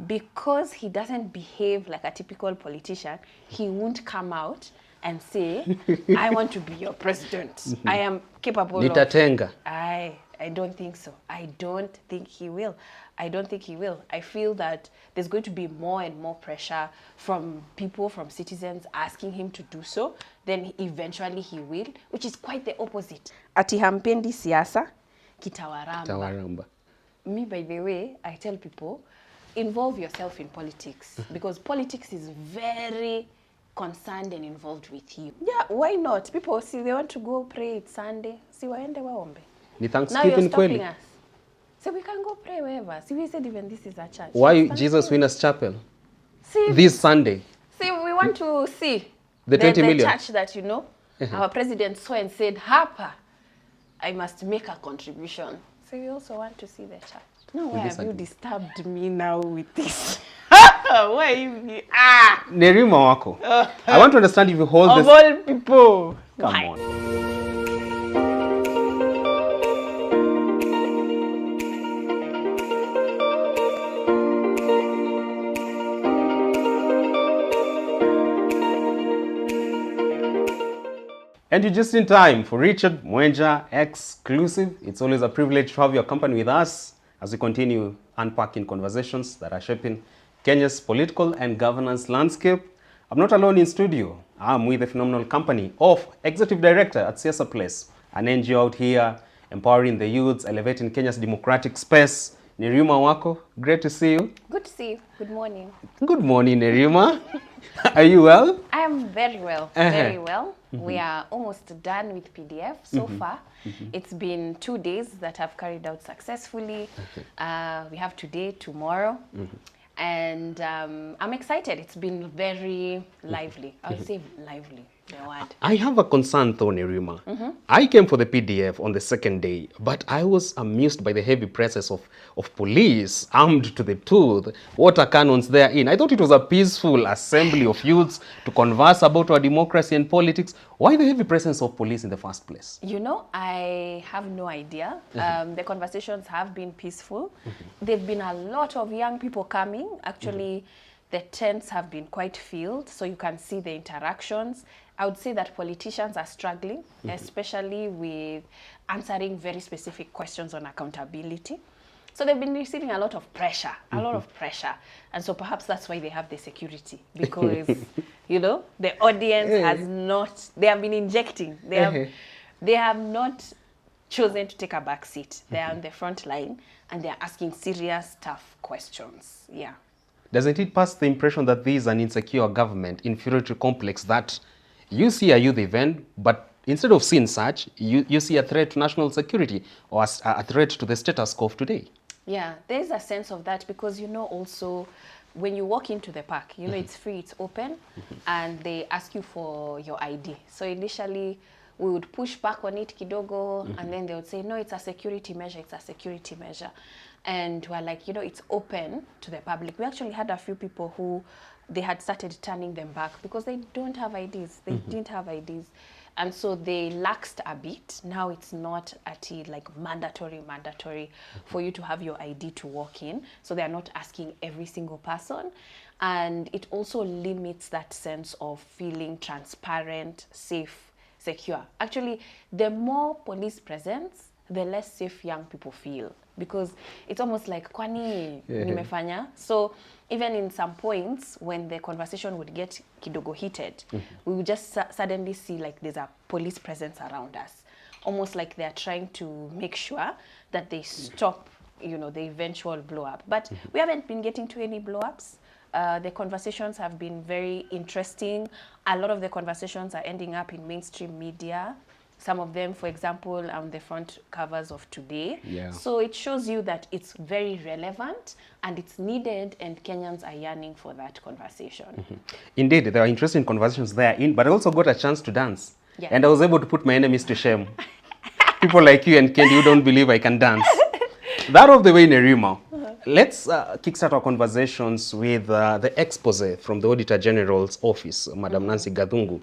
because he doesn't behave like a typical politician, he won't come out and say, I want to be your president. I am capable Nitatenga. I don't think so. I don't think he will. I don't think he will. I feel that there's going to be more and more pressure from people, from citizens asking him to do so. Then eventually he will, which is quite the opposite. Ati hampendi siasa, kitawaramba. Me, by the way, I tell people, involve yourself in politics because politics is very concerned and involved with you. Yeah, why not? People see they want to go pray, it's Sunday. See, waende waombe. Ni Now Thanksgiving you're stopping kweli. us. So we can go pray wherever. See, we said even this is a church. Why It's Jesus Thanksgiving. Winners Chapel? See, This Sunday. see, we want to see The 20 million. church that, you know, our president saw and said, Harper, I must make a contribution. So we also want to see the church. No, why have you disturbed me now with this? Why you Nerima wako. I want to understand if you hold of this. all people. Come Why? on. And you're just in time for Richard Mwenja Exclusive. It's always a privilege to have your company with us as we continue unpacking conversations that are shaping Kenya's political and governance landscape. I'm not alone in studio. I'm with the phenomenal company of Executive Director at Siasa Place, an NGO out here empowering the youths, elevating Kenya's democratic space. Nerima wako, great to see you. Good to see you. Good morning. Good morning, Nerima. Are you well? I am very well, very well. We are almost done with PDF so far. It's been 2 days that have carried out successfully. We have today, tomorrow. And I'm excited. It's been very lively. I would say lively, the word. I have a concern though, Nerima. I came for the PDF on the second day, but I was amused by the heavy presence of police armed to the tooth, water cannons therein. I thought it was a peaceful assembly of youths to converse about our democracy and politics. Why the heavy presence of police in the first place? You know, I have no idea. The conversations have been peaceful. There've been a lot of young people coming. Actually, the tents have been quite filled, so you can see the interactions. I would say that politicians are struggling, especially with answering very specific questions on accountability. So they've been receiving a lot of pressure, And so perhaps that's why they have the security, because, you know, the audience has not, they have been injecting. They have not chosen to take a back seat. They're on the front line and they're asking serious, tough questions. Yeah. Doesn't it pass the impression that this is an insecure government, inferiority complex, that you see a youth event, but instead of seeing such, you see a threat to national security or a threat to the status quo of today? Yeah, there's a sense of that because, you know, also when you walk into the park, you know, it's free, it's open, and they ask you for your ID. So initially, we would push back on it kidogo, and then they would say, no, it's a security measure, it's a security measure. And we're like, you know, it's open to the public. We actually had a few people who they had started turning them back because they don't have IDs. They didn't have IDs. And so they laxed a bit. Now it's not like mandatory for you to have your ID to walk in. So they are not asking every single person. And it also limits that sense of feeling transparent, safe, secure. Actually, the more police presence, the less safe young people feel. Because it's almost like, kwani nimefanya? So even in some points, when the conversation would get kidogo heated, we would just suddenly see like there's a police presence around us. Almost like they're trying to make sure that they stop, you know, the eventual blow up. But we haven't been getting to any blow ups. The conversations have been very interesting. A lot of the conversations are ending up in mainstream media. Some of them, for example, on the front covers of Today. Yeah. So it shows you that it's very relevant and it's needed, and Kenyans are yearning for that conversation. Indeed, there are interesting conversations there, but I also got a chance to dance. Yeah. And I was able to put my enemies to shame. People like you and Kendi who don't believe I can dance. That of the way, Nerima. Let's kickstart our conversations with the expose from the Auditor General's office, Madam Nancy Gathungu.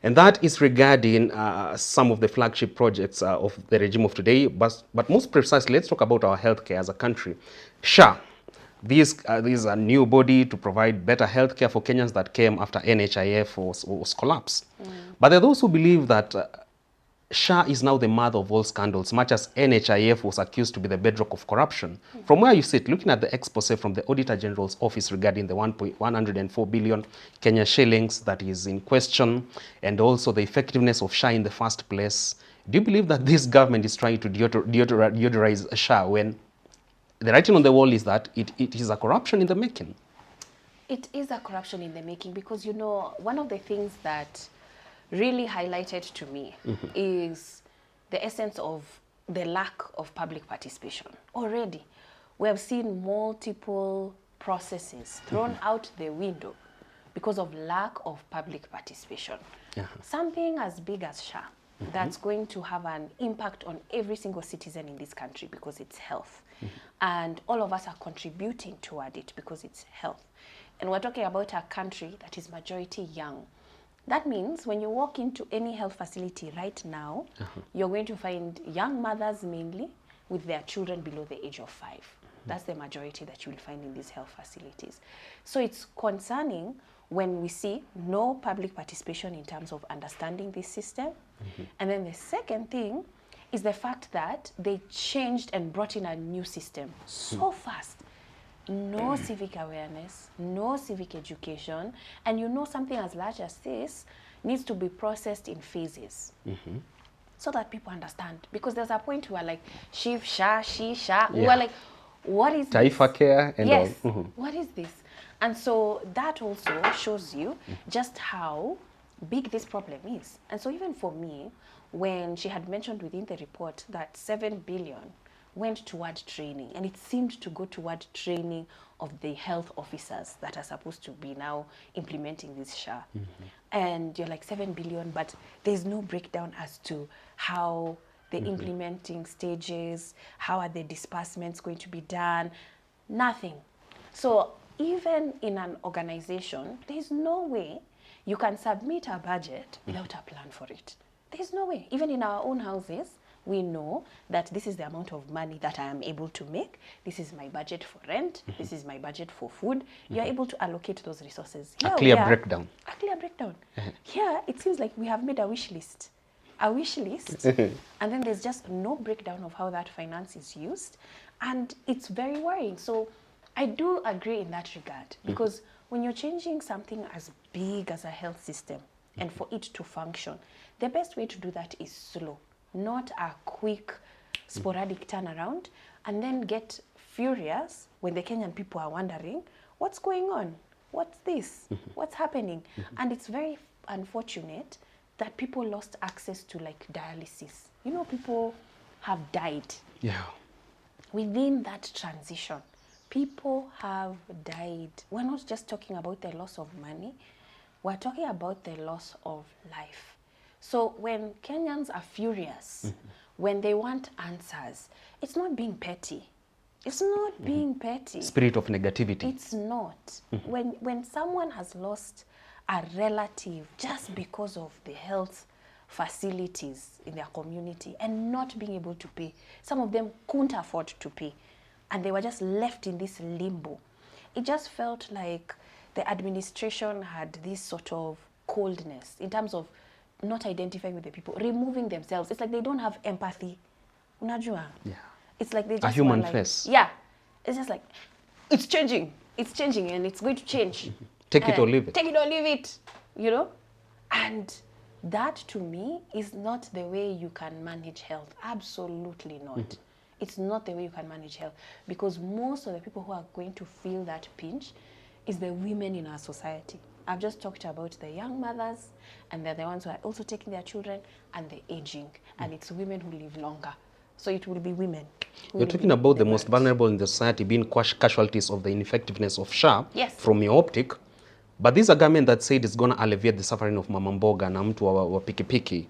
And that is regarding some of the flagship projects of the regime of today. But most precisely, let's talk about our healthcare as a country. SHA, This is a new body to provide better healthcare for Kenyans that came after NHIF was collapsed. But there are those who believe that SHA is now the mother of all scandals, much as NHIF was accused to be the bedrock of corruption. From where you sit, looking at the expose from the Auditor General's office regarding the 104 billion Kenya shillings that is in question, and also the effectiveness of SHA in the first place, do you believe that this government is trying to deodorize SHA when the writing on the wall is that it is a corruption in the making? It is a corruption in the making because, you know, one of the things that really highlighted to me is the essence of the lack of public participation. Already, we have seen multiple processes thrown out the window because of lack of public participation. Something as big as SHA that's going to have an impact on every single citizen in this country because it's health. And all of us are contributing toward it because it's health. And we're talking about a country that is majority young. That means when you walk into any health facility right now, you're going to find young mothers mainly with their children below the age of 5. That's the majority that you will find in these health facilities. So it's concerning when we see no public participation in terms of understanding this system. And then the second thing is the fact that they changed and brought in a new system so fast. No civic awareness, no civic education, and you know something as large as this needs to be processed in phases so that people understand. Because there's a point where like, she, SHA, we were like, what is Taifa this? care and yes, all. what is this? And so that also shows you just how big this problem is. And so even for me, when she had mentioned within the report that 7 billion went toward training, and it seemed to go toward training of the health officers that are supposed to be now implementing this SHA. And you're like 7 billion, but there's no breakdown as to how the implementing stages, how are the disbursements going to be done, nothing. So even in an organization, there's no way you can submit a budget without a plan for it. There's no way. Even in our own houses, we know that this is the amount of money that I am able to make. This is my budget for rent. This is my budget for food. You're able to allocate those resources. A clear breakdown. A clear breakdown. Here, it seems like we have made a wish list. A wish list, and then there's just no breakdown of how that finance is used. And it's very worrying. So I do agree in that regard, because when you're changing something as big as a health system, and for it to function, the best way to do that is slow. Not a quick, sporadic turnaround, and then get furious when the Kenyan people are wondering, what's going on? What's this? What's happening? And it's very unfortunate that people lost access to like dialysis. You know, people have died. Yeah. Within that transition, people have died. We're not just talking about the loss of money, we're talking about the loss of life. So when Kenyans are furious, when they want answers, it's not being petty. It's not being petty. Spirit of negativity. It's not. When someone has lost a relative just because of the health facilities in their community and not being able to pay, some of them couldn't afford to pay, and they were just left in this limbo. It just felt like the administration had this sort of coldness in terms of not identifying with the people, removing themselves. It's like they don't have empathy. Unajua? Yeah. It's like they just a human like, face. Yeah. It's just like, it's changing. It's changing and it's going to change. Take it or leave it. Take it or leave it, you know? And that to me is not the way you can manage health. Absolutely not. It's not the way you can manage health, because most of the people who are going to feel that pinch is the women in our society. I've just talked about the young mothers, and they're the ones who are also taking their children, and the aging. And it's women who live longer. So it will be women. You're talking about the most vulnerable in the society being casualties of the ineffectiveness of SHA. Yes. From your optic. But this is a government that said it's going to alleviate the suffering of Mama Mboga na mtu wa pikipiki.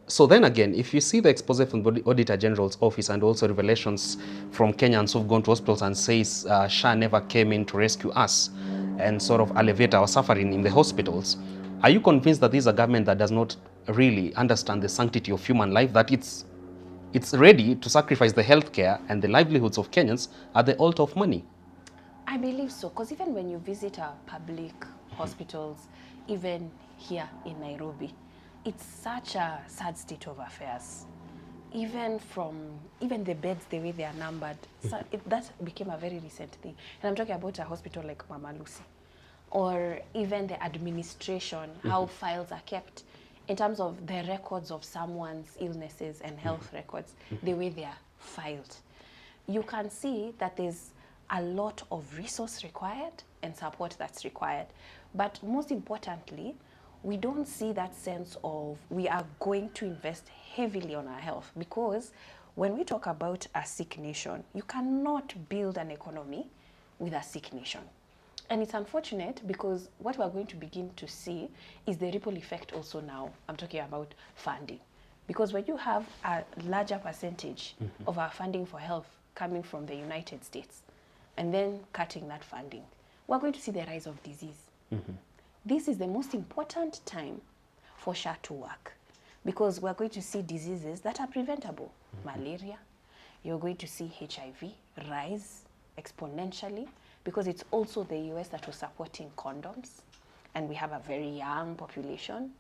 So then again, if you see the expose from the Auditor General's office and also revelations from Kenyans who've gone to hospitals and says SHA never came in to rescue us and sort of alleviate our suffering in the hospitals, are you convinced that this is a government that does not really understand the sanctity of human life, that it's ready to sacrifice the healthcare and the livelihoods of Kenyans at the altar of money? I believe so, because even when you visit our public hospitals, even here in Nairobi, it's such a sad state of affairs. Even the beds, the way they are numbered, so that became a very recent thing. And I'm talking about a hospital like Mama Lucy, or even the administration, how files are kept in terms of the records of someone's illnesses and health records, the way they are filed. You can see that there's a lot of resource required and support that's required. But most importantly, we don't see that sense of we are going to invest heavily on our health, because when we talk about a sick nation, you cannot build an economy with a sick nation. And it's unfortunate because what we're going to begin to see is the ripple effect also now. I'm talking about funding. Because when you have a larger percentage of our funding for health coming from the United States, and then cutting that funding, we're going to see the rise of disease. This is the most important time for SHA to work, because we're going to see diseases that are preventable. Malaria, you're going to see HIV rise exponentially, because it's also the US that was supporting condoms, and we have a very young population.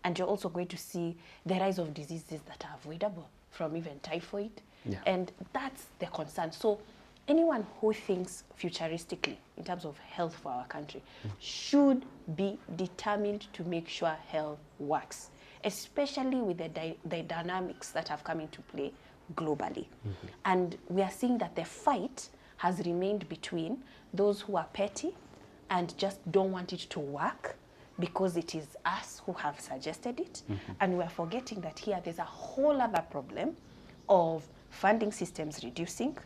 And you're also going to see the rise of diseases that are avoidable, from even typhoid. And that's the concern. So anyone who thinks futuristically in terms of health for our country should be determined to make sure health works, especially with the dynamics that have come into play globally. And we are seeing that the fight has remained between those who are petty and just don't want it to work because it is us who have suggested it. And we're forgetting that here there's a whole other problem of funding systems reducing,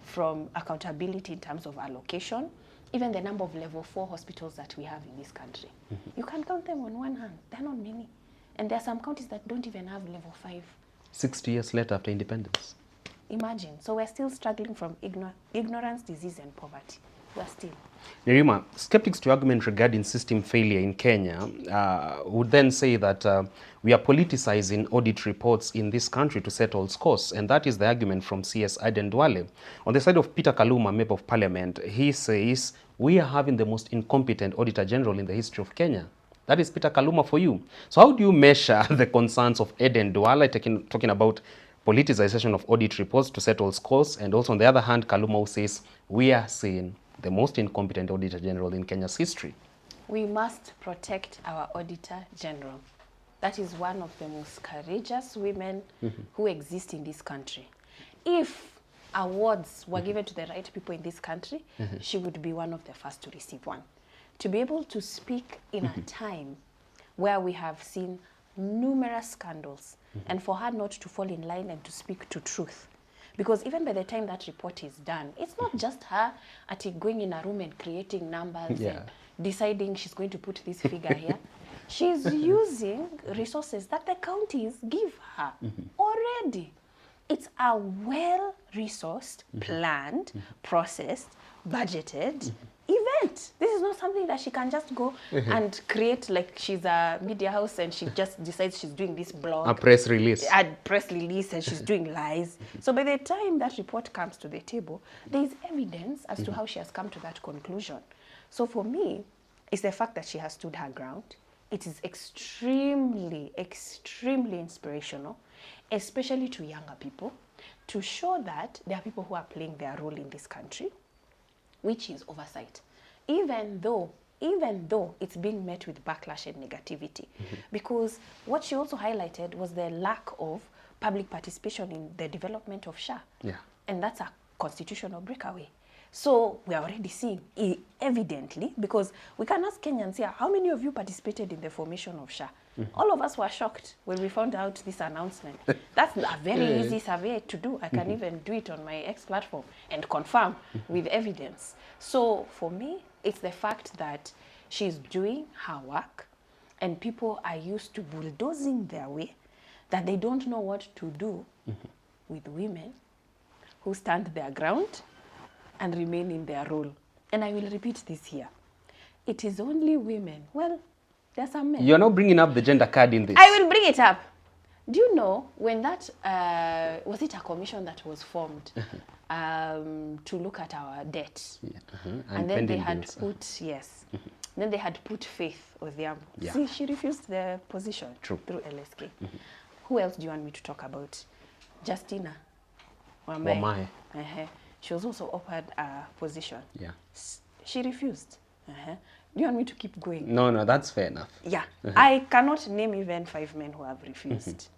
from accountability in terms of allocation, even the number of level 4 hospitals that we have in this country. You can count them on one hand. They're not many. And there are some counties that don't even have level 5. 60 years later after independence. Imagine. So we're still struggling from ignorance, disease, and poverty. We're still. Nerima, skeptics to argument regarding system failure in Kenya would then say that we are politicizing audit reports in this country to settle scores, and that is the argument from CS Aden Duale. On the side of Peter Kaluma, Member of Parliament, he says we are having the most incompetent Auditor General in the history of Kenya. That is Peter Kaluma for you. So how do you measure the concerns of Aden Duale talking about politicization of audit reports to settle scores, and also on the other hand, Kaluma who says we are seeing the most incompetent Auditor General in Kenya's history? We must protect our Auditor General. That is one of the most courageous women who exist in this country. If awards were given to the right people in this country, she would be one of the first to receive one. To be able to speak in a time where we have seen numerous scandals, and for her not to fall in line and to speak to truth. Because even by the time that report is done, it's not just her going in a room and creating numbers and deciding she's going to put this figure here. She's using resources that the counties give her already. It's a well-resourced, planned, processed, budgeted event. This is not something that she can just go and create like she's a media house and she just decides she's doing this blog. A press release. A press release, and she's doing lies. So by the time that report comes to the table, there is evidence as to how she has come to that conclusion. So for me, it's the fact that she has stood her ground. It is extremely, extremely inspirational, especially to younger people, to show that there are people who are playing their role in this country, which is oversight, even though it's being met with backlash and negativity. Because what she also highlighted was the lack of public participation in the development of SHA. And that's a constitutional breakaway. So we are already seeing evidently, because we can ask Kenyans here, how many of you participated in the formation of SHA? All of us were shocked when we found out this announcement. That's a very easy survey to do. I can even do it on my X platform and confirm with evidence. So for me, it's the fact that she's doing her work and people are used to bulldozing their way, that they don't know what to do with women who stand their ground and remain in their role. And I will repeat this here. It is only women. Well, there's some men. You're not bringing up the gender card in this. I will bring it up. Do you know when that, was it a commission that was formed to look at our debt? Yeah. And then they had bills. put, yes, then they had put Faith Odhiambo. Yeah. See, she refused the position True. through LSK. Who else do you want me to talk about? Justina Wamai. Wamai. She was also offered a position. Yeah. She refused. Do you want me to keep going? No, that's fair enough. Yeah. I cannot name even 5 men who have refused.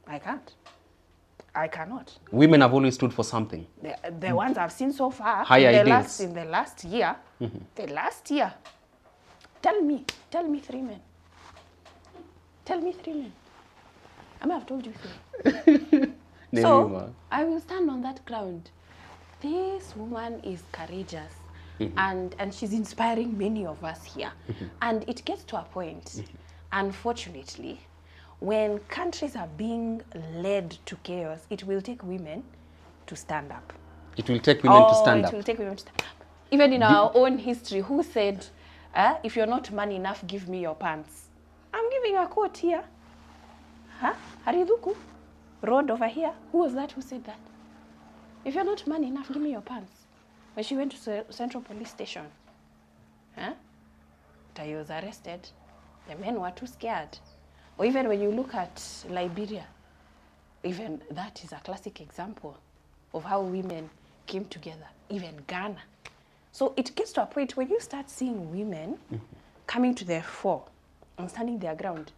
I can't. I cannot. Women have always stood for something. The ones I've seen so far, Higher in ideals. the last year, tell me 3 men. Tell me 3 men. I may have told you 3. So, I will stand on that ground. This woman is courageous, and she's inspiring many of us here. And it gets to a point, unfortunately, when countries are being led to chaos, it will take women to stand up. It will take women to stand up. It will take women to stand up. Even in our own history, who said, if you're not man enough, give me your pants? I'm giving a quote here. Hariduku, road over here. Who was that who said that? If you're not man enough, give me your pants. When she went to Central Police Station, Tayo was arrested. The men were too scared. Or even when you look at Liberia, even that is a classic example of how women came together, even Ghana. So it gets to a point where you start seeing women coming to their fore and standing their ground.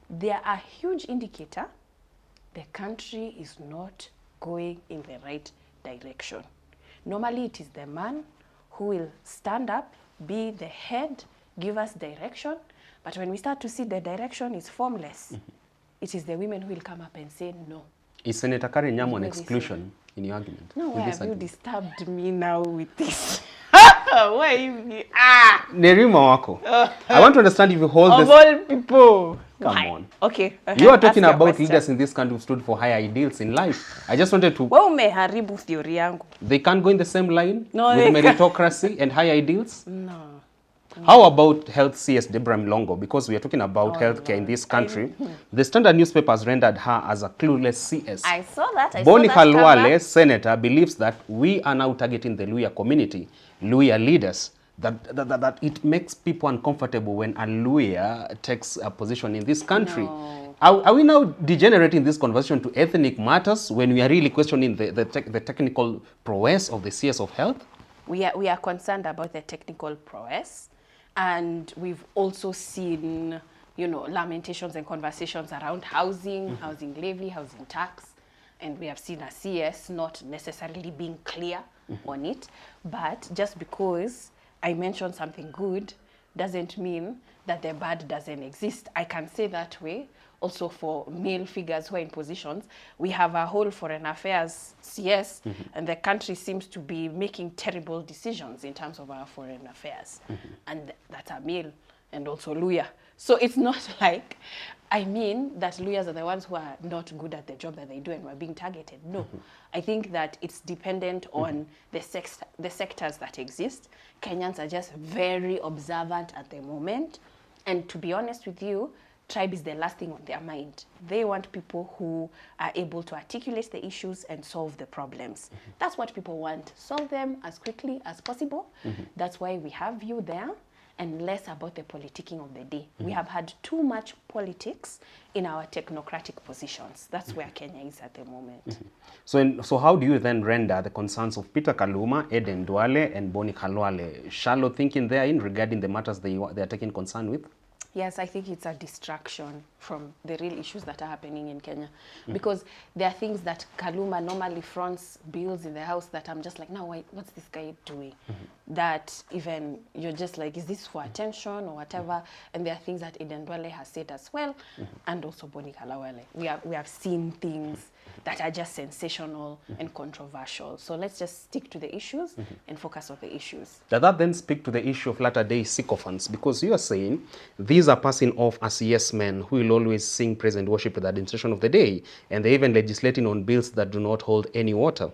They are a huge indicator the country is not going in the right direction. Normally it is the man who will stand up, be the head, give us direction. But when we start to see the direction is formless, it is the women who will come up and say no. Is Senator Karen Nyamu an exclusion in your argument? No, why have you disturbed me now with this? Why? Nerima wako. I want to understand if you hold Of this. all people. Come Why? on. Okay. You are talking Ask your about question. leaders in this country who stood for higher ideals in life. I just wanted to. Wewe umeharibu theory yangu. They can't go in the same line No, with they can't. meritocracy and higher ideals? No. How about health CS Deborah Mlongo? Because we are talking about healthcare in this country. The Standard newspaper has rendered her as a clueless CS. I saw that. Boni saw that Khalwale, cover. senator, believes that we are now targeting the Luhya community, Luhya leaders, that it makes people uncomfortable when a Luhya takes a position in this country. No. Are we now degenerating this conversation to ethnic matters when we are really questioning the technical prowess of the CS of health? We are concerned about the technical prowess, and we've also seen, lamentations and conversations around housing, housing levy, housing tax, and we have seen a CS not necessarily being clear on it. But just because I mentioned something good doesn't mean that the bad doesn't exist. I can say that way also for male figures who are in positions. We have a whole foreign affairs CS, and the country seems to be making terrible decisions in terms of our foreign affairs. And that's a male and also Luhya. So it's not like, I mean that Luhyas are the ones who are not good at the job that they do and were being targeted. No. I think that it's dependent on the sectors that exist. Kenyans are just very observant at the moment. And to be honest with you, tribe is the last thing on their mind. They want people who are able to articulate the issues and solve the problems. That's what people want. Solve them as quickly as possible. That's why we have you there, and less about the politicking of the day. We have had too much politics in our technocratic positions. That's where Kenya is at the moment. So how do you then render the concerns of Peter Kaluma, Eden Duale, and Boni Khalwale? Shallow thinking therein regarding the matters they are taking concern with? Yes, I think it's a distraction from the real issues that are happening in Kenya. Because there are things that Kaluma normally fronts bills in the House that I'm just like, now what's this guy doing? That even you're just like, is this for attention or whatever? And there are things that Eden Duale has said as well, and also Boni Khalwale. We have seen things that are just sensational and controversial. So let's just stick to the issues and focus on the issues. Does that then speak to the issue of latter-day sycophants? Because you are saying these are passing off as yes men who will always sing praise and worship at the administration of the day, and they're even legislating on bills that do not hold any water.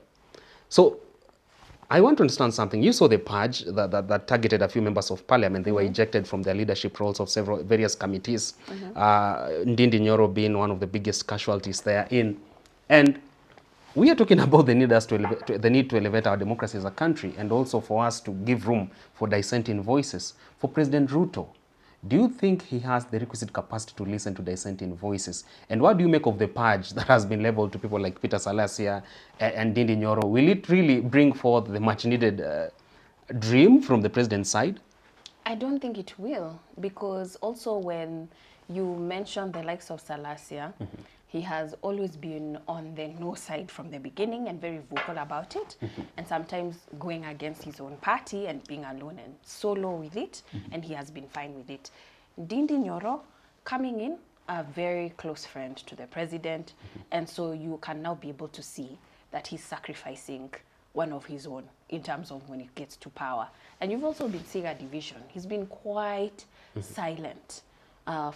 So I want to understand something. You saw the purge that targeted a few members of parliament. They were ejected from their leadership roles of various committees. Ndindi Nyoro being one of the biggest casualties therein. And we are talking about the need, the need to elevate our democracy as a country, and also for us to give room for dissenting voices. For President Ruto, do you think he has the requisite capacity to listen to dissenting voices? And what do you make of the purge that has been leveled to people like Peter Salasya and Ndindi Nyoro? Will it really bring forth the much-needed dream from the president's side? I don't think it will, because also when you mention the likes of Salasya, he has always been on the no side from the beginning and very vocal about it, and sometimes going against his own party and being alone and solo with it, and he has been fine with it. Ndindi Nyoro coming in, a very close friend to the president, and so you can now be able to see that he's sacrificing one of his own in terms of when it gets to power. And you've also been seeing a division. He's been quite silent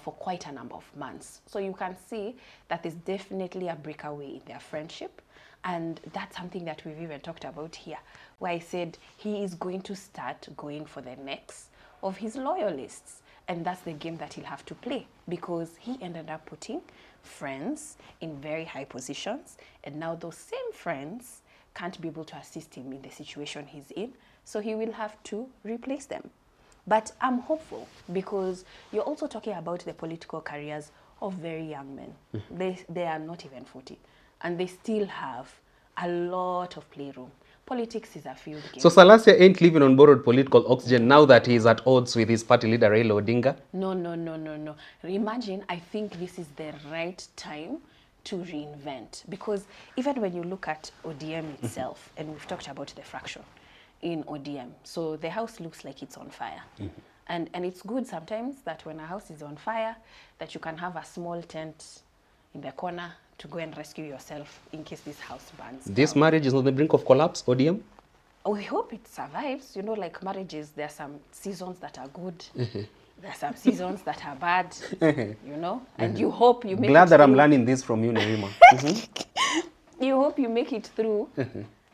for quite a number of months. So you can see that there's definitely a breakaway in their friendship. And that's something that we've even talked about here, where I said he is going to start going for the necks of his loyalists. And that's the game that he'll have to play, because he ended up putting friends in very high positions. And now those same friends can't be able to assist him in the situation he's in. So he will have to replace them. But I'm hopeful, because you're also talking about the political careers of very young men. They are not even 40, and they still have a lot of playroom. Politics is a field game. So Salasya ain't living on borrowed political oxygen now that he's at odds with his party leader Raila Odinga? No. Imagine, I think this is the right time to reinvent, because even when you look at ODM itself, and we've talked about the fraction in ODM. So the house looks like it's on fire. And it's good sometimes that when a house is on fire, that you can have a small tent in the corner to go and rescue yourself in case this house burns This down. marriage is on the brink of collapse, ODM? We hope it survives. You know, like marriages, there are some seasons that are good. There are some seasons that are bad, you know, and you hope you make Glad it that I'm through. learning this from you, Nerima. You hope you make it through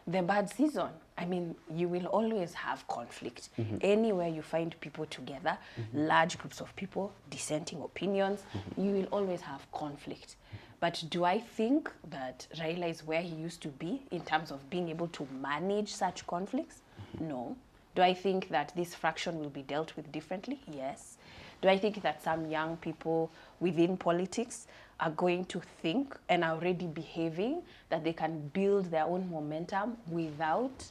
the bad season. I mean, you will always have conflict. Anywhere you find people together, large groups of people, dissenting opinions, you will always have conflict. But do I think that Raila is where he used to be in terms of being able to manage such conflicts? No. Do I think that this fraction will be dealt with differently? Yes. Do I think that some young people within politics are going to think and are already behaving that they can build their own momentum without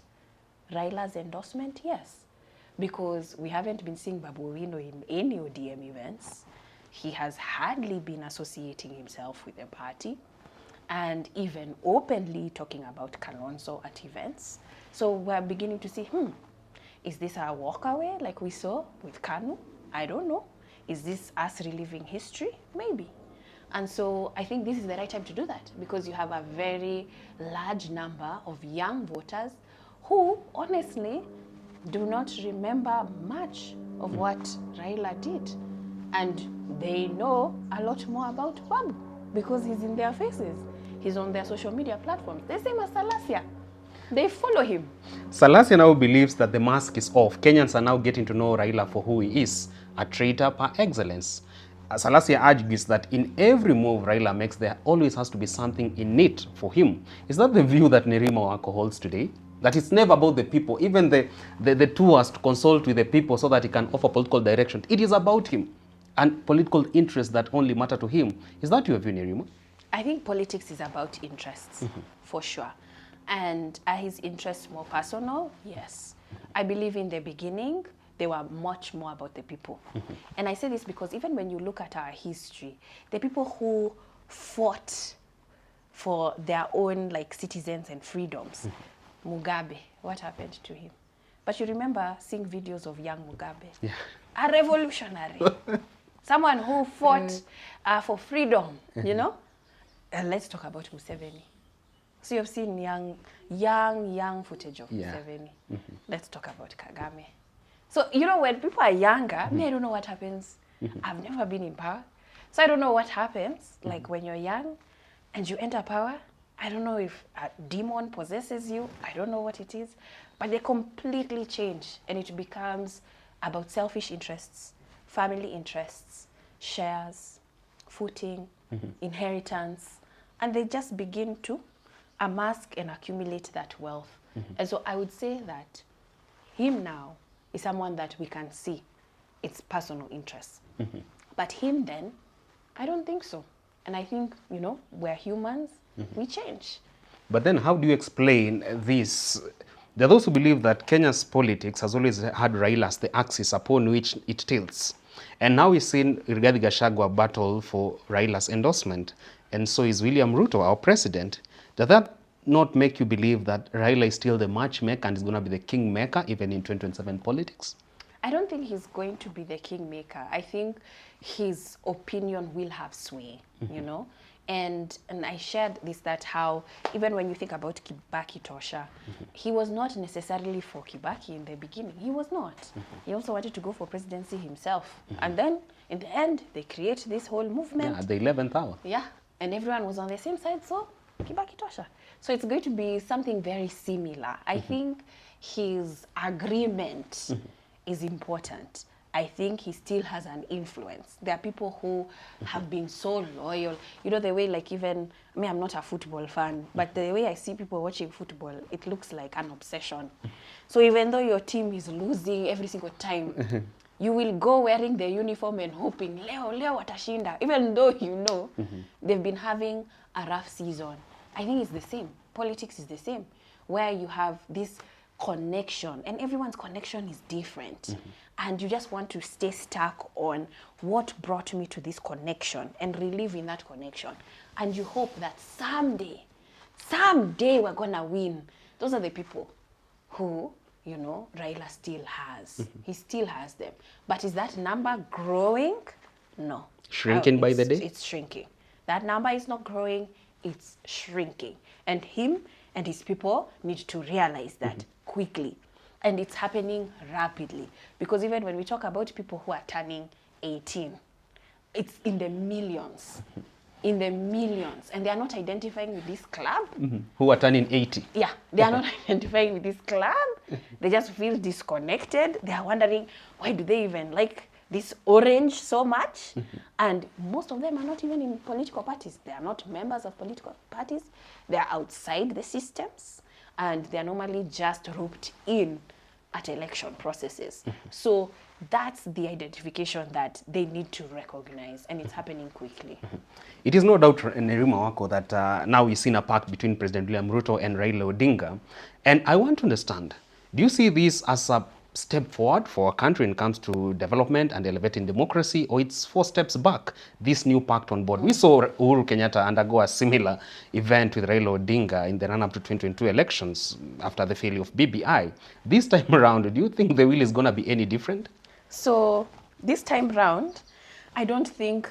Raila's endorsement? Yes. Because we haven't been seeing Babu Owino in any ODM events. He has hardly been associating himself with the party, and even openly talking about Kalonzo at events. So we're beginning to see, is this a walkaway like we saw with Kanu? I don't know. Is this us reliving history? Maybe. And so I think this is the right time to do that, because you have a very large number of young voters who, honestly, do not remember much of what Raila did. And they know a lot more about Babu because he's in their faces. He's on their social media platforms. The same as Salasya. They follow him. Salasya now believes that the mask is off. Kenyans are now getting to know Raila for who he is, a traitor par excellence. Salasya argues that in every move Raila makes, there always has to be something in it for him. Is that the view that Nerima Wako holds today? That it's never about the people. Even the tours to consult with the people so that he can offer political direction. It is about him and political interests that only matter to him. Is that your view, Nerima? I think politics is about interests, for sure. And are his interests more personal? Yes. I believe in the beginning, they were much more about the people. And I say this because even when you look at our history, the people who fought for their own citizens and freedoms, Mugabe, what happened to him? But you remember seeing videos of young Mugabe. Yeah. A revolutionary. Someone who fought for freedom, you know? And let's talk about Museveni. So you've seen young footage of Museveni. Let's talk about Kagame. So, you know, when people are younger, me, I don't know what happens. I've never been in power. So I don't know what happens, like when you're young and you enter power. I don't know if a demon possesses you. I don't know what it is. But they completely change, and it becomes about selfish interests, family interests, shares, footing, inheritance, and they just begin to amass and accumulate that wealth. And so I would say that him now is someone that we can see it's personal interests. But him then, I don't think so. And I think, you know, we're humans, we change. But then how do you explain this? There are those who believe that Kenya's politics has always had Raila as the axis upon which it tilts. And now we've seen Rigathi Gachagua battle for Raila's endorsement. And so is William Ruto, our president. Does that not make you believe that Raila is still the matchmaker and is going to be the kingmaker even in 2027 politics? I don't think he's going to be the kingmaker. I think his opinion will have sway, you know. And I shared this, that how even when you think about Kibaki Tosha, he was not necessarily for Kibaki in the beginning. He was not. He also wanted to go for presidency himself. And then in the end, they create this whole movement. Yeah, at the 11th hour. Yeah, and everyone was on the same side, so Kibaki Tosha. So it's going to be something very similar. I think his agreement is important. I think he still has an influence. There are people who have been so loyal. You know, the way, like, even, I mean, I'm not a football fan, but the way I see people watching football, it looks like an obsession. So even though your team is losing every single time, you will go wearing the uniform and hoping, Leo watashinda, even though you know they've been having a rough season. I think it's the same. Politics is the same, where you have this connection, and everyone's connection is different. And you just want to stay stuck on what brought me to this connection and relive in that connection. And you hope that someday we're gonna win. Those are the people who, you know, Raila still has. He still has them. But is that number growing? No. Shrinking by the day? It's shrinking. That number is not growing, it's shrinking. And him and his people need to realize that quickly. And it's happening rapidly. Because even when we talk about people who are turning 18, it's in the millions. In the millions. And they are not identifying with this club. Who are turning 80. Yeah, they are not identifying with this club. They just feel disconnected. They are wondering, why do they even like this orange so much? And most of them are not even in political parties. They are not members of political parties. They are outside the systems. And they are normally just roped in at election processes. So that's the identification that they need to recognize, and it's happening quickly. It is no doubt, Nerima Wako, that now we've seen a pact between President William Ruto and Raila Odinga. And I want to understand, do you see this as a step forward for a country when it comes to development and elevating democracy, or it's 4 steps back, this new pact on board? We saw Uhuru Kenyatta undergo a similar event with Raila Odinga in the run-up to 2022 elections after the failure of BBI. This time around, do you think the will is going to be any different? So this time round, I don't think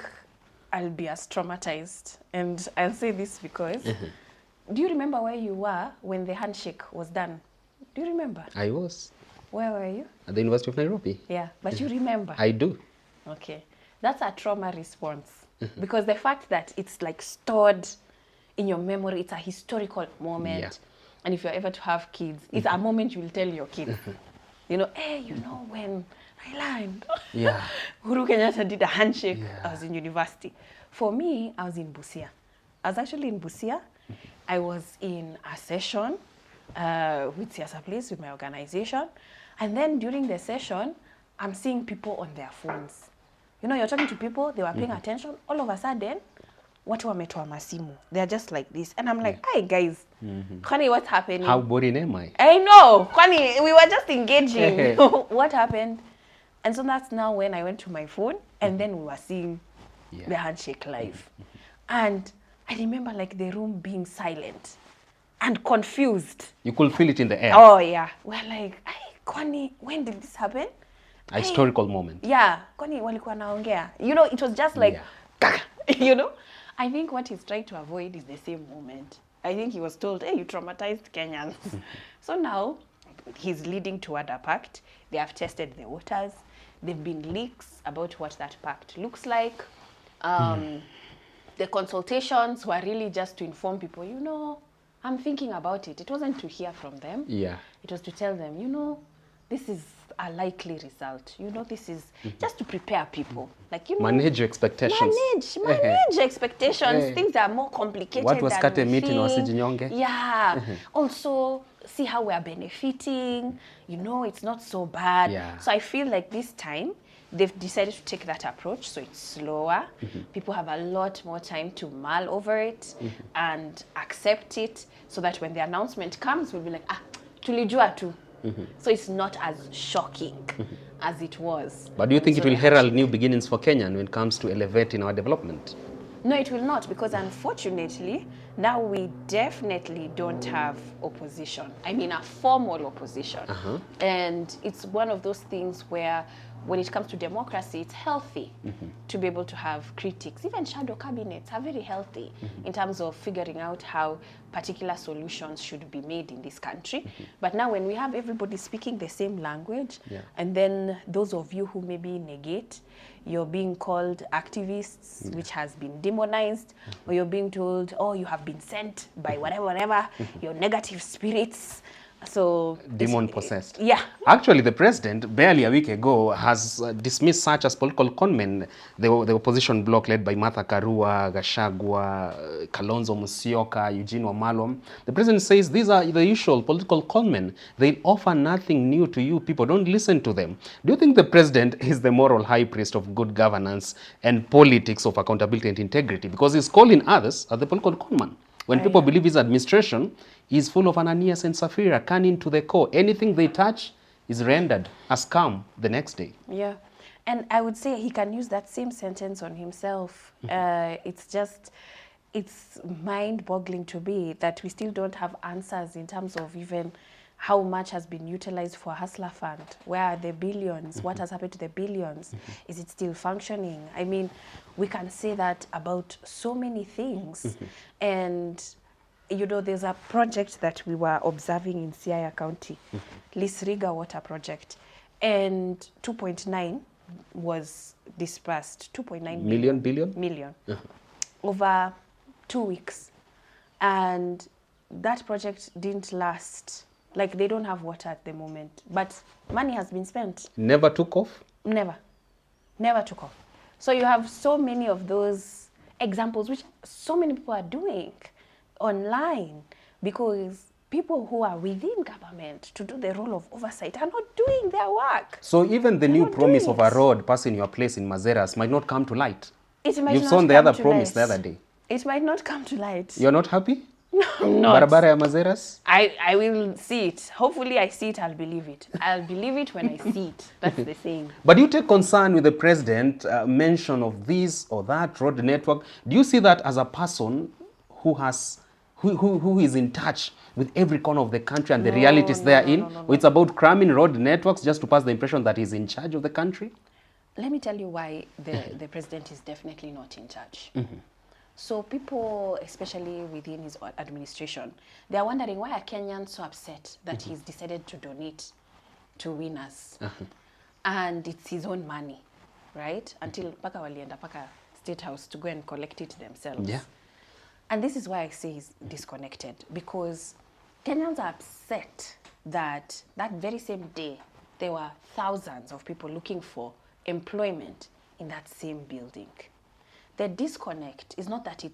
I'll be as traumatized. And I'll say this because, do you remember where you were when the handshake was done? Do you remember? I was. Where were you? At the University of Nairobi. Yeah, but you remember? I do. Okay. That's a trauma response. Because the fact that it's like stored in your memory, it's a historical moment. Yeah. And if you're ever to have kids, it's a moment you will tell your kids. You know, hey, you know, when Raila and Uhuru Kenyatta did a handshake, I was in university. For me, I was in Busia. I was actually in Busia. I was in a session with Siasa Place, with my organization. And then during the session, I'm seeing people on their phones. You know, you're talking to people, they were paying attention. All of a sudden, watu wametoa masimu. They're just like this. And I'm like, hi guys, Kwani, what's happening? How boring am I? I know. Kwani, we were just engaging. What happened? And so that's now when I went to my phone, and then we were seeing the handshake live. And I remember like the room being silent and confused. You could feel it in the air. Oh yeah. We're like, hey, Kwani, when did this happen? A historical moment. Yeah. Kwani walikuwa naongea. You know, it was just like, you know. I think what he's trying to avoid is the same moment. I think he was told, hey, you traumatized Kenyans. So now he's leading toward a pact. They have tested the waters. There have been leaks about what that pact looks like. The consultations were really just to inform people, you know, I'm thinking about it. It wasn't to hear from them. Yeah. It was to tell them, you know, this is a likely result. You know, this is just to prepare people. Like, you know, Manage your expectations. Manage expectations. Things are more complicated What was than we meeting think. wasijinyonge? Yeah. Also, see how we are benefiting. You know, it's not so bad. Yeah. So I feel like this time, they've decided to take that approach, so it's slower. People have a lot more time to mull over it and accept it, so that when the announcement comes, we'll be like, tulijua tu. So it's not as shocking as it was. But do you think it will herald new beginnings for Kenya when it comes to elevating our development? No, it will not, because unfortunately, now we definitely don't have opposition. I mean, a formal opposition. And it's one of those things where, when it comes to democracy, it's healthy to be able to have critics. Even shadow cabinets are very healthy in terms of figuring out how particular solutions should be made in this country. But now when we have everybody speaking the same language, and then those of you who maybe negate, you're being called activists, which has been demonized, or you're being told, oh, you have been sent by whatever, you're negative spirits. So demon possessed. Yeah. Actually, the president barely a week ago has dismissed such as political conmen, the opposition bloc led by Martha Karua, Gachagua, Kalonzo Musyoka, Eugene Wamalwa. The president says these are the usual political conmen. They offer nothing new to you people. Don't listen to them. Do you think the president is the moral high priest of good governance and politics of accountability and integrity? Because he's calling others as the political conman. When people believe his administration is full of Ananias and Sapphira, cunning to the core. Anything they touch is rendered a scam the next day. Yeah. And I would say he can use that same sentence on himself. It's mind-boggling to me that we still don't have answers in terms of even how much has been utilized for Hustler Fund. Where are the billions? What has happened to the billions? Is it still functioning? I mean, we can say that about so many things. And, you know, there's a project that we were observing in Siaya County, Riga Water Project, and 2.9 was dispersed, 2.9 million over 2 weeks. And that project didn't last. Like, they don't have water at the moment, but money has been spent. Never took off? Never took off. So you have so many of those examples, which so many people are doing online, because people who are within government to do the role of oversight are not doing their work. So even the new promise of a road passing your place in Mazeras might not come to light. It might You've not shown the come other to promise light. the other day. It might not come to light. You're not happy? No, I'm not. Barabara ya Mazeras? I will see it. Hopefully I see it, I'll believe it. I'll believe it when I see it. That's the saying. But you take concern with the president mention of this or that road network. Do you see that as a person who is in touch with every corner of the country and the realities therein? Or it's about cramming road networks just to pass the impression that he's in charge of the country? Let me tell you why the president is definitely not in charge. So people, especially within his administration, they are wondering, why are Kenyans so upset that he's decided to donate to winners? And it's his own money, right? Until paka walienda paka State House to go and collect it themselves. Yeah. And this is why I say he's disconnected, because Kenyans are upset that that very same day, there were thousands of people looking for employment in that same building. The disconnect is not that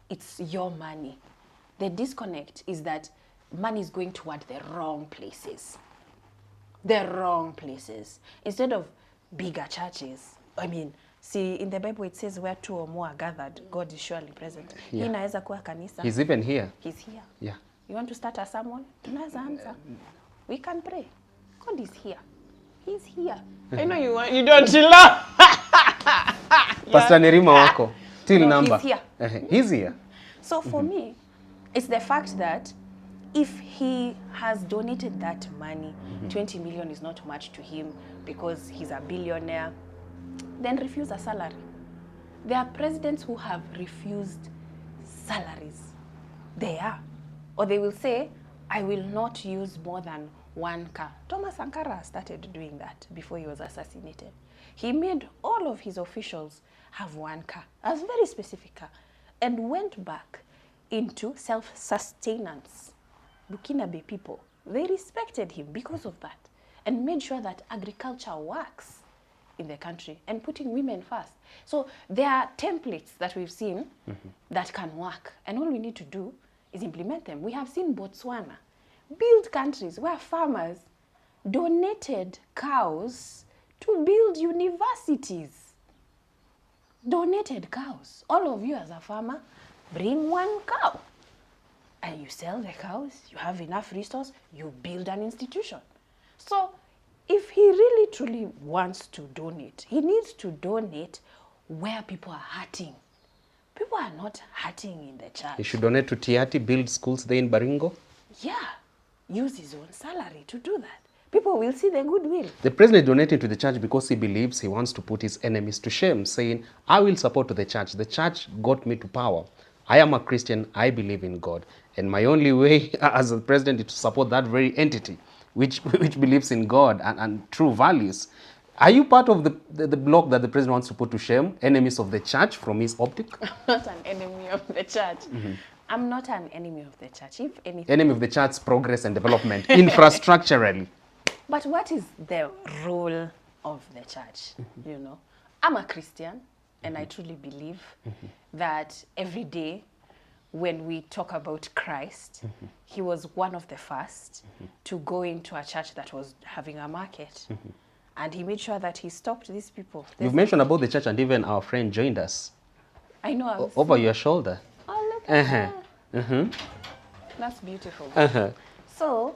it's your money. The disconnect is that money is going toward the wrong places. The wrong places. Instead of bigger churches. I mean, see, in the Bible it says where two or more are gathered, God is surely present. Yeah. Inaweza kuwa kanisa. He's even here. He's here. Yeah. You want to start a sermon? Tunaweza anza. We can pray. God is here. He's here. I know you don't laugh. Pastor Nerima wako. Till number. He's here. He's here. So for me, it's the fact that if he has donated that money, 20 million is not much to him because he's a billionaire, then refuse a salary. There are presidents who have refused salaries. They are. Or they will say, I will not use more than 1 car. Thomas Sankara started doing that before he was assassinated. He made all of his officials have 1 car, a very specific car, and went back into self-sustenance. Burkinabe people, they respected him because of that and made sure that agriculture works in the country and putting women first. So there are templates that we've seen that can work, and all we need to do is implement them. We have seen Botswana build countries where farmers donated cows to build universities. Donated cows. All of you as a farmer, bring one cow. And you sell the cows, you have enough resource, you build an institution. So if he really truly wants to donate, he needs to donate where people are hurting. People are not hurting in the church. He should donate to Tiati, build schools there in Baringo. Yeah, use his own salary to do that. People will see the goodwill. The president donating to the church because he believes he wants to put his enemies to shame, saying, I will support the church. The church got me to power. I am a Christian. I believe in God. And my only way as a president is to support that very entity which believes in God and true values. Are you part of the block that the president wants to put to shame, enemies of the church from his optic? I'm not an enemy of the church. I'm not an enemy of the church. If anything. Enemy of the church's progress and development, infrastructurally. But what is the role of the church? You know, I'm a Christian, and I truly believe that every day when we talk about Christ, he was one of the first to go into a church that was having a market. And he made sure that he stopped these people. You've mentioned about the church, and even our friend joined us. I know. Over your shoulder. Oh, look at that. That's beautiful. So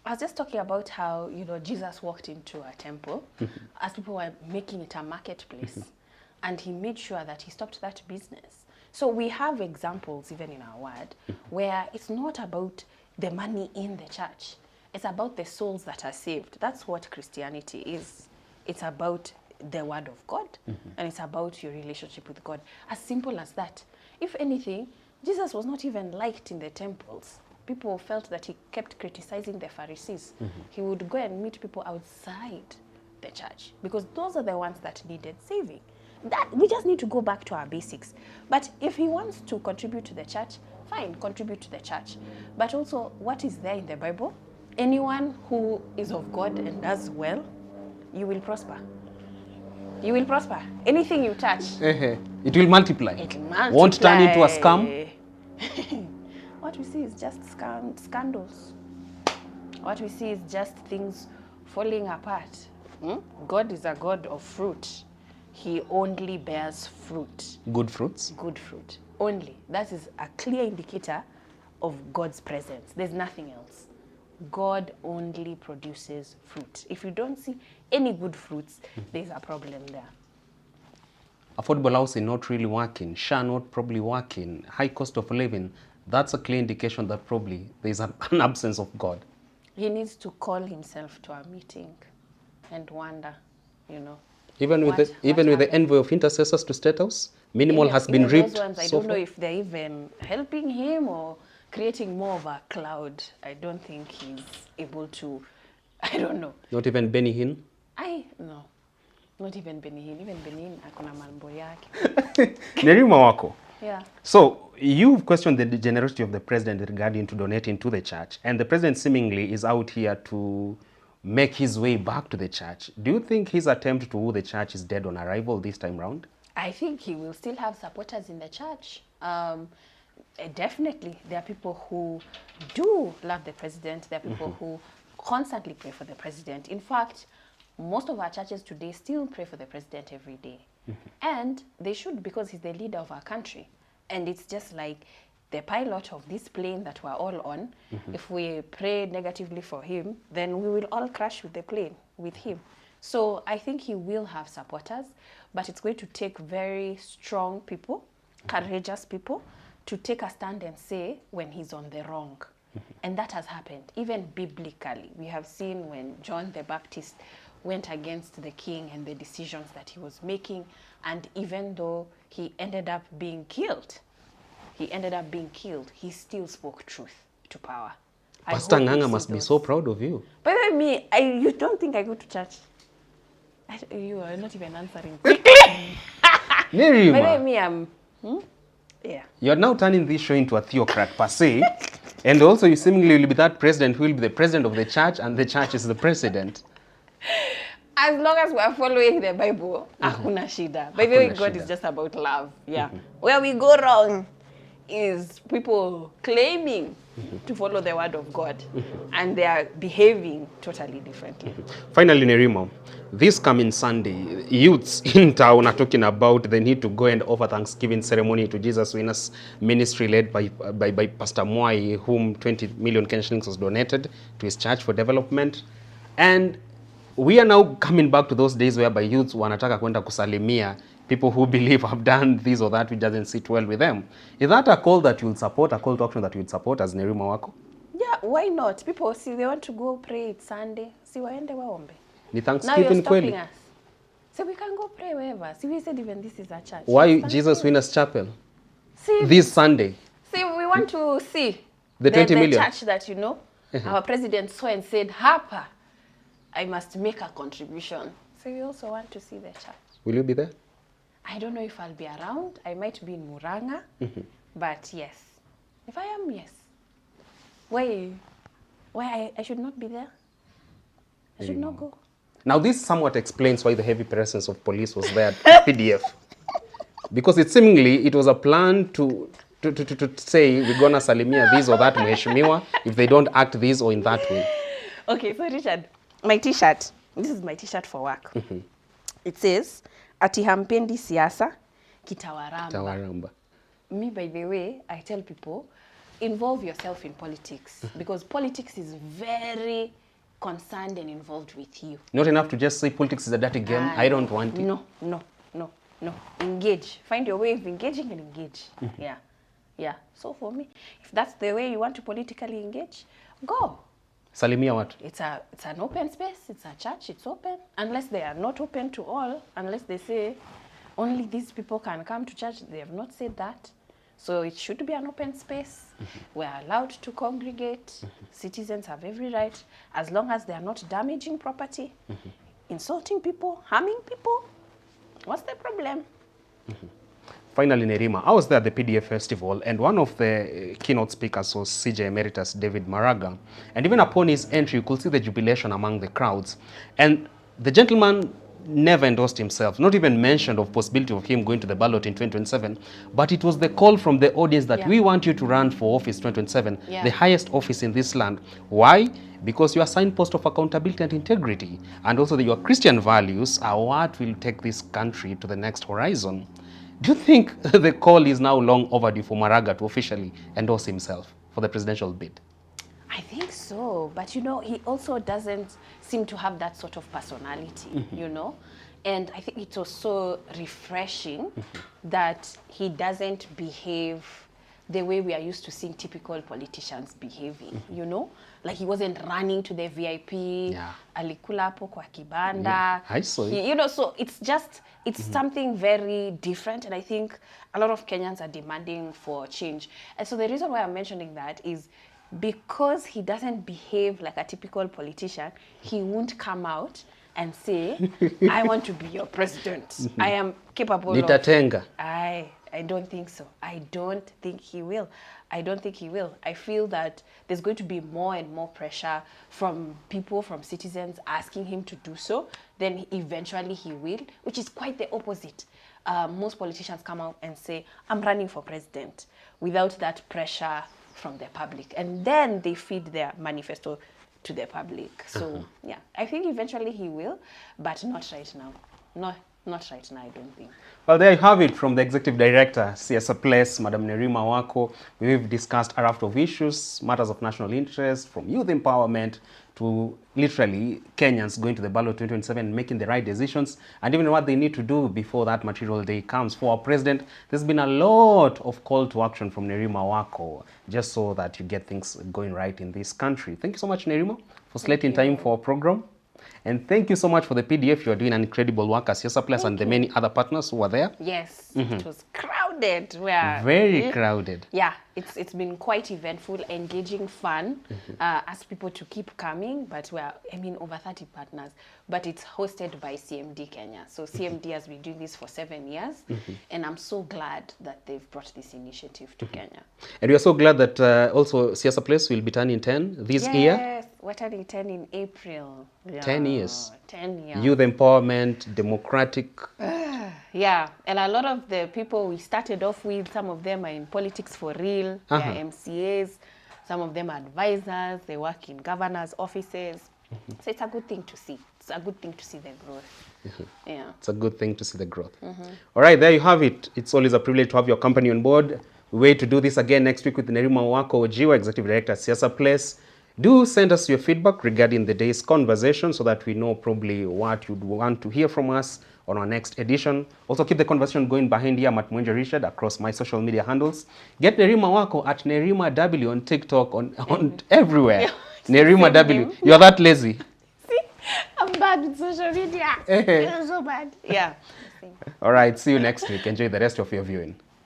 I was just talking about how, you know, Jesus walked into a temple as people were making it a marketplace. And he made sure that he stopped that business. So we have examples, even in our word, where it's not about the money in the church. It's about the souls that are saved. That's what Christianity is. It's about the word of God, and it's about your relationship with God. As simple as that. If anything, Jesus was not even liked in the temples. People felt that he kept criticizing the Pharisees. He would go and meet people outside the church because those are the ones that needed saving. That we just need to go back to our basics. But if he wants to contribute to the church, fine, contribute to the church. But also, what is there in the Bible? Anyone who is of God and does well, you will prosper. You will prosper. Anything you touch, it will multiply. it will multiply. Won't turn into a scam. What we see is just scandals. What we see is just things falling apart. God is a God of fruit. He only bears fruit. Good fruits. Good fruit. Only. That is a clear indicator of God's presence. There's nothing else. God only produces fruit. If you don't see any good fruits, there's a problem there. Affordable housing not really working. SHA not probably working. High cost of living. That's a clear indication that probably there's an absence of God. He needs to call himself to a meeting and wonder, you know. Even with the envoy of intercessors to State House, minimal has been ripped. Those ones, I don't know if they're even helping him or creating more of a cloud. I don't think he's able to, I don't know. Not even Benny Hinn? No. Not even Benny Hinn. Even Benny Hinn, akona mambo yake. Nerima wako. Yeah. So, you've questioned the generosity of the president regarding to donating to the church, and the president seemingly is out here to make his way back to the church. Do you think his attempt to woo the church is dead on arrival this time round? I think he will still have supporters in the church. Definitely, there are people who do love the president. There are people who constantly pray for the president. In fact, most of our churches today still pray for the president every day. And they should, because he's the leader of our country. And it's just like the pilot of this plane that we're all on. If we pray negatively for him, then we will all crash with the plane, with him. So I think he will have supporters, but it's going to take very strong people, courageous people, to take a stand and say when he's on the wrong. And that has happened, even biblically. We have seen when John the Baptist went against the king and the decisions that he was making, and even though he ended up being killed, he still spoke truth to power. Pastor Nganga must be so proud of you. By the way, you don't think I go to church? You are not even answering quickly. By the way, Yeah. You're now turning this show into a theocrat per se. And also you seemingly will be that president who will be the president of the church and the church is the president. As long as we are following the Bible, hakuna shida. By the way, God is just about love. Yeah. Where we go wrong is people claiming to follow the word of God and they are behaving totally differently. Finally, Nerimo, this coming Sunday, youths in town are talking about the need to go and offer Thanksgiving ceremony to Jesus Winners Ministry led by Pastor Mwai, whom 20 million Kenyan shillings was donated to his church for development. And we are now coming back to those days whereby youths wanataka kwenda kusalimia people who believe have done this or that which doesn't sit well with them. Is that a call that you will support, a call to action that you would support as Nerima wako? Yeah, why not? People, see, they want to go pray, it's Sunday. See, waende waombe. Ni Thanksgiving kweli? Now you're stopping us. So we can go pray wherever. See, we said even this is a church. Why Jesus Winners Chapel? See, this Sunday? See, we want to see the 20 million. church that, you know, our president saw and said, Harper, I must make a contribution. So we also want to see the church. Will you be there? I don't know if I'll be around. I might be in Muranga. But yes. If I am, yes. Why I should not be there? I should not go. Now this somewhat explains why the heavy presence of police was there at PDF. Because it seemingly it was a plan to say we're gonna salimia this or that mheshimiwa if they don't act this or in that way. Okay, so Richard, my t-shirt. This is my t-shirt for work. It says, ati hampendi siasa, kitawaramba. Kitawaramba. Me, by the way, I tell people, involve yourself in politics. Because politics is very concerned and involved with you. Not enough to just say politics is a dirty game. I don't want it. No. Engage. Find your way of engaging and engage. Yeah. So for me, if that's the way you want to politically engage, go. Salimia what? It's an open space. It's a church. It's open. Unless they are not open to all. Unless they say only these people can come to church. They have not said that. So it should be an open space. We're allowed to congregate. Citizens have every right. As long as they are not damaging property, insulting people, harming people. What's the problem? Finally, Nerima, I was there at the PDF festival, and one of the keynote speakers was CJ Emeritus David Maraga. And even upon his entry, you could see the jubilation among the crowds. And the gentleman never endorsed himself, not even mentioned of possibility of him going to the ballot in 2027. But it was the call from the audience that we want you to run for office 2027, the highest office in this land. Why? Because your signpost of accountability and integrity, and also your Christian values are what will take this country to the next horizon. Do you think the call is now long overdue for Maraga to officially endorse himself for the presidential bid? I think so, but you know, he also doesn't seem to have that sort of personality, you know? And I think it was so refreshing that he doesn't behave the way we are used to seeing typical politicians behaving, you know? Like he wasn't running to the VIP, alikula hapo kwa kibanda. I saw it. You know, so it's just, it's something very different, and I think a lot of Kenyans are demanding for change. And so the reason why I'm mentioning that is because he doesn't behave like a typical politician, he won't come out and say, I want to be your president. I am capable Nitatenga. I don't think so. I don't think he will. I feel that there's going to be more and more pressure from people, from citizens asking him to do so. Then eventually he will, which is quite the opposite. Most politicians come out and say, I'm running for president, without that pressure from the public. And then they feed their manifesto to the public. So, yeah, I think eventually he will, but not right now. Not right now, I don't think. Well, there you have it from the Executive Director, CSA Place, Madam Nerima Wako. We've discussed a raft of issues, matters of national interest, from youth empowerment to literally Kenyans going to the ballot 2027, making the right decisions, and even what they need to do before that material day comes. For our president, there's been a lot of call to action from Nerima Wako, just so that you get things going right in this country. Thank you so much, Nerima, for slating time for our program. And thank you so much for the PDF. You are doing an incredible work as Siasa Plus and the many other partners who are there. Yes, it was crowded. Very crowded. Yeah, it's been quite eventful, engaging, fun. Ask people to keep coming, but over 30 partners. But it's hosted by CMD Kenya. So CMD has been doing this for 7 years, and I'm so glad that they've brought this initiative to Kenya. And we are so glad that also Siasa Place will be turning 10 this year. Yes, we're turning 10 in April. Yeah, 10 years. 10 years. Youth empowerment, democratic. Yeah, and a lot of the people we started off with, some of them are in politics for real. They're MCAs. Some of them are advisors. They work in governors' offices. So it's a good thing to see. It's a good thing to see the growth. Yeah. It's a good thing to see the growth. All right, there you have it. It's always a privilege to have your company on board. We wait to do this again next week with Nerima Wako Ojiwa, Executive Director at Siasa Place. Do send us your feedback regarding the day's conversation so that we know probably what you'd want to hear from us on our next edition. Also keep the conversation going behind here. I'm at Mwenja Richard across my social media handles. Get Nerima Wako at Nerima W on TikTok, on everywhere. Nerima W. You're that lazy. See, I'm bad with social media. I'm so bad. Yeah. All right, see you next week. Enjoy the rest of your viewing.